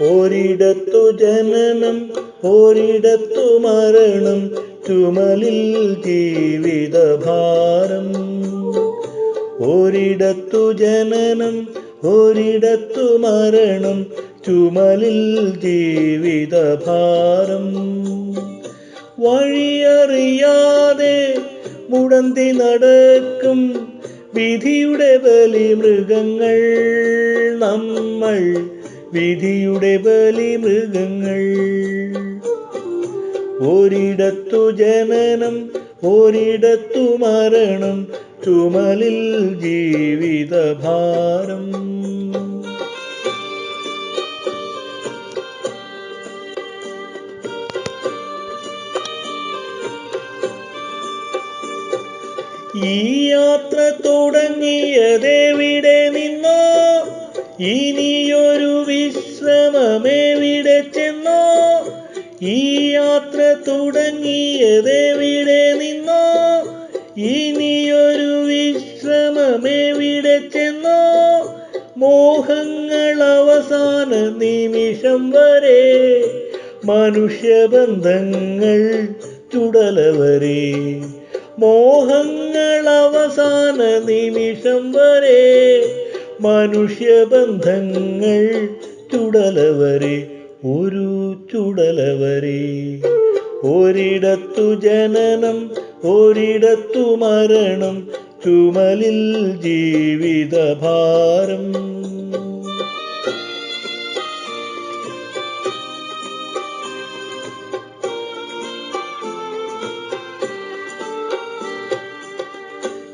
ഒരിടത്തു ജനനം ഒരിടത്തു മരണം, ചുമലിൽ ജീവിതഭാരം. ഒരിടത്തു ജനനം ഒരിടത്തു മരണം, ചുമലിൽ ജീവിതഭാരം. വഴിയറിയാതെ മുടന്തി നടക്കും വിധിയുടെ ബലിമൃഗങ്ങൾ നമ്മൾ, വിധിയുടെ ബലിമൃഗങ്ങൾ. ഒരിടത്തു ജനനം ഒരിടത്തു മരണം, ചുമലിൽ ജീവിതഭാരം. ഈ യാത്ര തുടങ്ങിയതെവിടെ നിന്നോ, ഇനിയൊരു വിശ്രമമെവിടെ ചെന്നോ. ഈ യാത്ര തുടങ്ങിയതെവിടെ നിന്നോ, ഇനിയൊരു വിശ്രമമെവിടെ ചെന്നോ. മോഹങ്ങൾ അവസാന നിമിഷം വരെ, മനുഷ്യബന്ധങ്ങൾ ചുടലവരെ. മോഹങ്ങൾ അവസാന നിമിഷം വരെ, മനുഷ്യബന്ധങ്ങൾ ചുടലവരെ, ഒരു ചുടലവരെ. ഒരിടത്തു ജനനം ഒരിടത്തു മരണം, ചുമലിൽ ജീവിതഭാരം.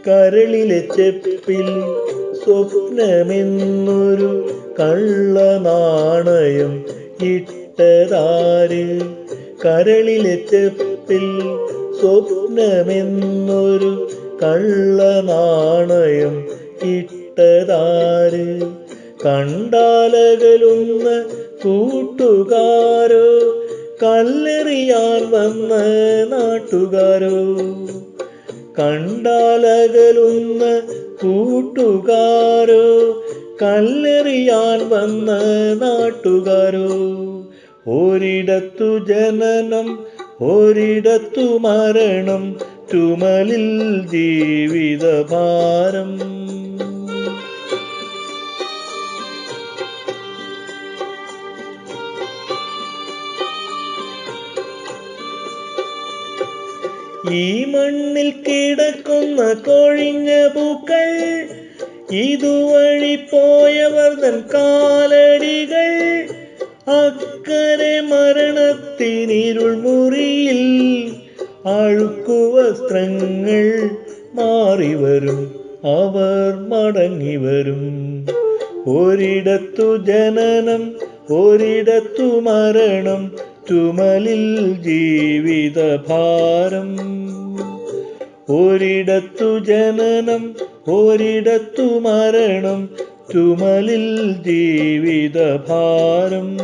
കരളിലെ ചെപ്പിൽ സ്വപ്നമെന്നൊരു കള്ളനാണയം ഇട്ടതാര്. കരളിലെ ചെപ്പിൽ സ്വപ്നമെന്നൊരു കള്ളനാണയം ഇട്ടതാര്. കണ്ടാലകലുന്ന കൂട്ടുകാരോ, കല്ലെറിയാൻ വന്ന നാട്ടുകാരോ. കണ്ടാലകലുന്ന കൂട്ടുകാരോ, കല്ലെറിയാൻ വന്ന നാട്ടുകാരോ. ഒരിടത്തു ജനനം ഒരിടത്തു മരണം, ചുമലിൽ ജീവിതഭാരം. ഈ മണ്ണിൽ കിടക്കുന്ന കൊഴിഞ്ഞ പൂക്കൾ, ഇതുവഴി പോയവർ തൻ കാലടികൾ. അക്കരെ മരണത്തിനിരുൾ മുറിയിൽ അഴുക്കുവസ്ത്രങ്ങൾ മാറിവരും, അവർ മടങ്ങിവരും. ഒരിടത്തു ജനനം ഒരിടത്തു മരണം, ചുമലിൽ ജീവിതഭാരം. ഒരിടത്തു ജനനം ഒരിടത്തു മരണം, ചുമലിൽ ജീവിതഭാരം.